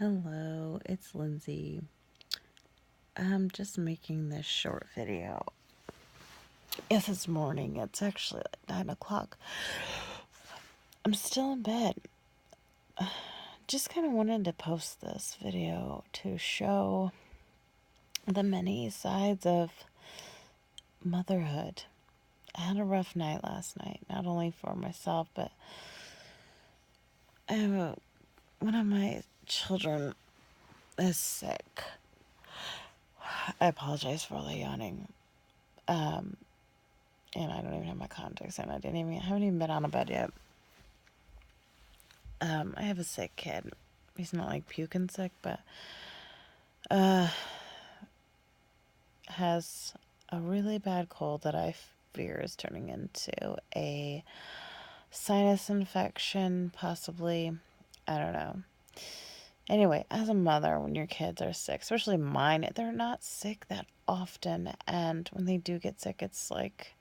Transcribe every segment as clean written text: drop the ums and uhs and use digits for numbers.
Hello, it's Lindsay. I'm just making this short video. Yes, it's morning. It's actually like 9 o'clock. I'm still in bed. Just kind of wanted to post this video to show the many sides of motherhood. I had a rough night last night, not only for myself, but one of my children is sick. I apologize for all the yawning. And I don't even have my contacts in. I haven't even been on a bed yet. I have a sick kid. He's not like puking sick, but has a really bad cold that I fear is turning into a sinus infection, possibly. I don't know. Anyway, as a mother, when your kids are sick, especially mine, they're not sick that often. And when they do get sick, it's like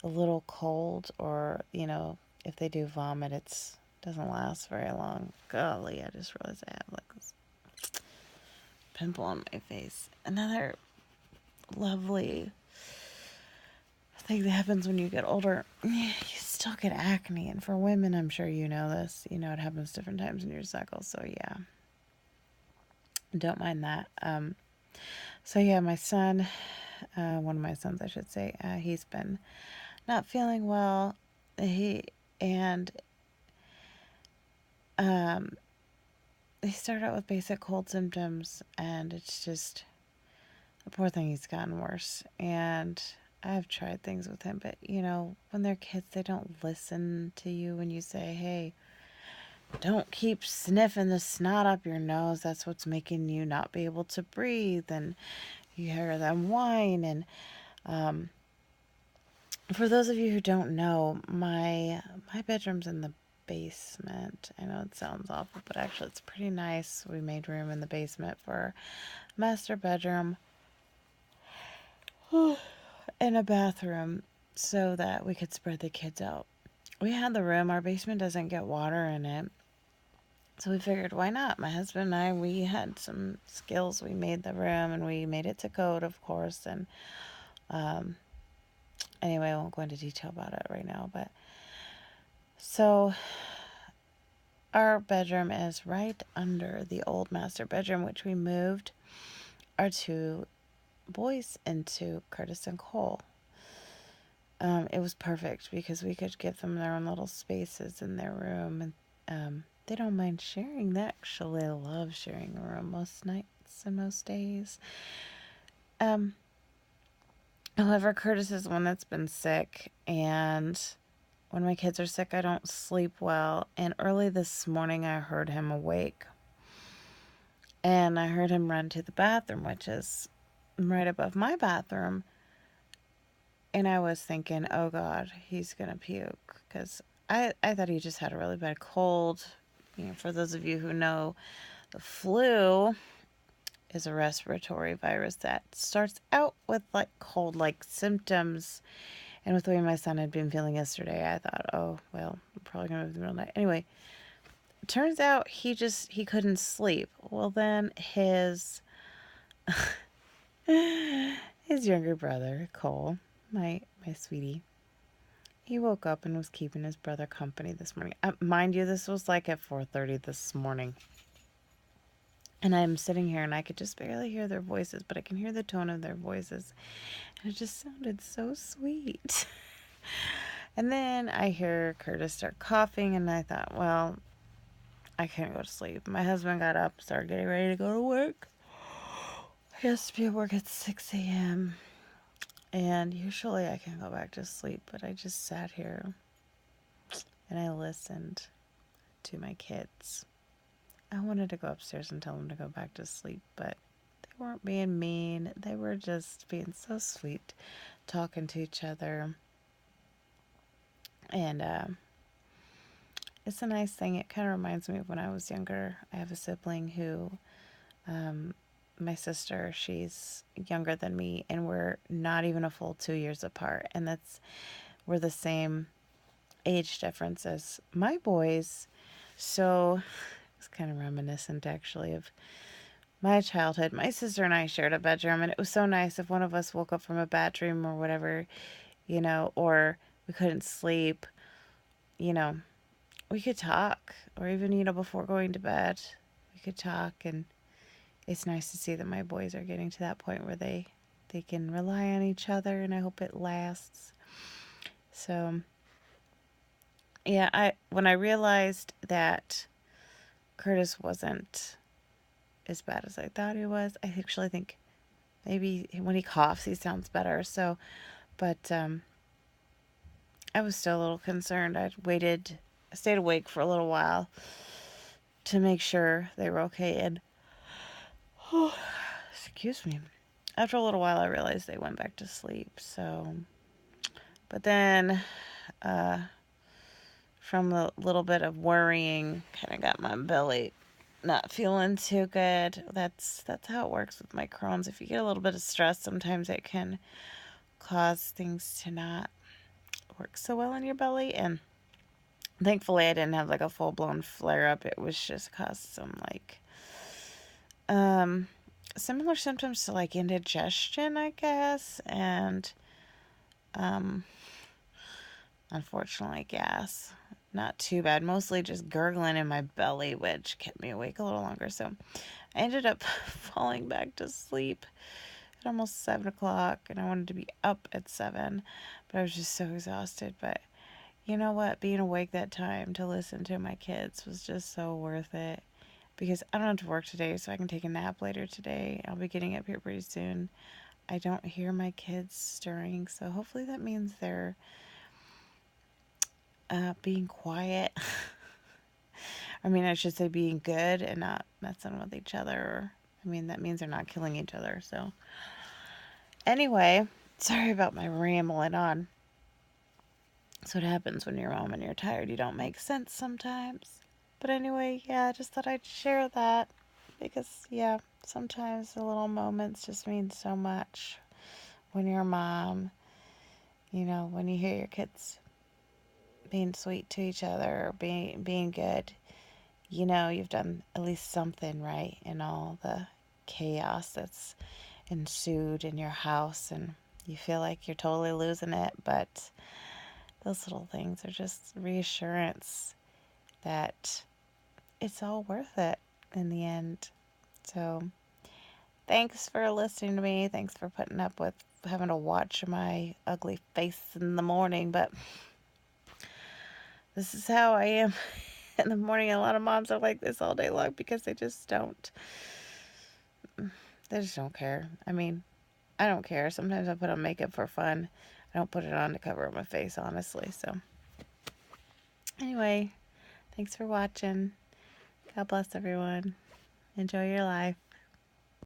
a little cold, or, if they do vomit, it doesn't last very long. Golly, I just realized I have like this pimple on my face. Another lovely thing that happens when you get older, you still get acne. And for women, I'm sure you know this. You know, it happens different times in your cycle. So yeah, don't mind that. So yeah, my son, one of my sons, I should say, he's been not feeling well. He started out with basic cold symptoms, and it's just, the poor thing, he's gotten worse. And I've tried things with him, but when they're kids, they don't listen to you when you say, hey, don't keep sniffing the snot up your nose. That's what's making you not be able to breathe. And you hear them whine. And for those of you who don't know, my bedroom's in the basement. I know it sounds awful, but actually it's pretty nice. We made room in the basement for a master bedroom and a bathroom so that we could spread the kids out. We had the room. Our basement doesn't get water in it, so we figured, why not? My husband and I, we had some skills. We made the room, and we made it to code, of course. And anyway, I won't go into detail about it right now, but so our bedroom is right under the old master bedroom, which we moved our two boys into, Curtis and Cole. It was perfect because we could give them their own little spaces in their room, and they don't mind sharing. They actually love sharing a room most nights and most days. However, Curtis is one that's been sick, and when my kids are sick, I don't sleep well. And early this morning, I heard him awake. And I heard him run to the bathroom, which is right above my bathroom. And I was thinking, oh God, he's going to puke. Because I thought he just had a really bad cold. For those of you who know, the flu is a respiratory virus that starts out with like cold-like symptoms. And with the way my son had been feeling yesterday, I thought, oh, well, I'm probably going to move the middle of the night. Anyway, turns out he couldn't sleep. Well, then his younger brother, Cole, my sweetie, he woke up and was keeping his brother company this morning. Mind you, this was like at 4:30 this morning. And I'm sitting here and I could just barely hear their voices, but I can hear the tone of their voices. And it just sounded so sweet. And then I hear Curtis start coughing, and I thought, well, I can't go to sleep. My husband got up, started getting ready to go to work. He has to be at work at 6 a.m. And usually I can go back to sleep, but I just sat here and I listened to my kids. I wanted to go upstairs and tell them to go back to sleep, but they weren't being mean. They were just being so sweet, talking to each other. And it's a nice thing. It kind of reminds me of when I was younger. I have a sibling who, my sister, she's younger than me, and we're not even a full 2 years apart. And we're the same age difference as my boys. So it's kind of reminiscent, actually, of my childhood. My sister and I shared a bedroom, and it was so nice if one of us woke up from a bad dream or whatever, or we couldn't sleep, you know, we could talk, or even, before going to bed, we could talk. And it's nice to see that my boys are getting to that point where they can rely on each other, and I hope it lasts. So, yeah, when I realized that Curtis wasn't as bad as I thought he was, I actually think maybe when he coughs, he sounds better. So, but I was still a little concerned. I stayed awake for a little while to make sure they were okay. And, oh, excuse me. After a little while, I realized they went back to sleep. So, but then, from a little bit of worrying, kind of got my belly not feeling too good. That's how it works with my Crohn's. If you get a little bit of stress, sometimes it can cause things to not work so well in your belly. And thankfully, I didn't have like a full blown flare up. It was just caused some like similar symptoms to like indigestion, I guess, and unfortunately gas. Not too bad. Mostly just gurgling in my belly, which kept me awake a little longer. So I ended up falling back to sleep at almost 7 o'clock, and I wanted to be up at 7, but I was just so exhausted. But you know what? Being awake that time to listen to my kids was just so worth it, because I don't have to work today, so I can take a nap later today. I'll be getting up here pretty soon. I don't hear my kids stirring, so hopefully that means they're being quiet. I mean, I should say being good and not messing with each other. Or, I mean, that means they're not killing each other. So, anyway, sorry about my rambling on. That's what happens when you're a mom and you're tired. You don't make sense sometimes. But anyway, yeah, I just thought I'd share that. Because, yeah, sometimes the little moments just mean so much when you're a mom. When you hear your kids being sweet to each other, or being good, you've done at least something right in all the chaos that's ensued in your house, and you feel like you're totally losing it. But those little things are just reassurance that it's all worth it in the end. So, thanks for listening to me. Thanks for putting up with having to watch my ugly face in the morning. But this is how I am in the morning. A lot of moms are like this all day long because they just don't care. I mean, I don't care. Sometimes I put on makeup for fun. I don't put it on to cover up my face, honestly. So, anyway, thanks for watching. God bless everyone. Enjoy your life.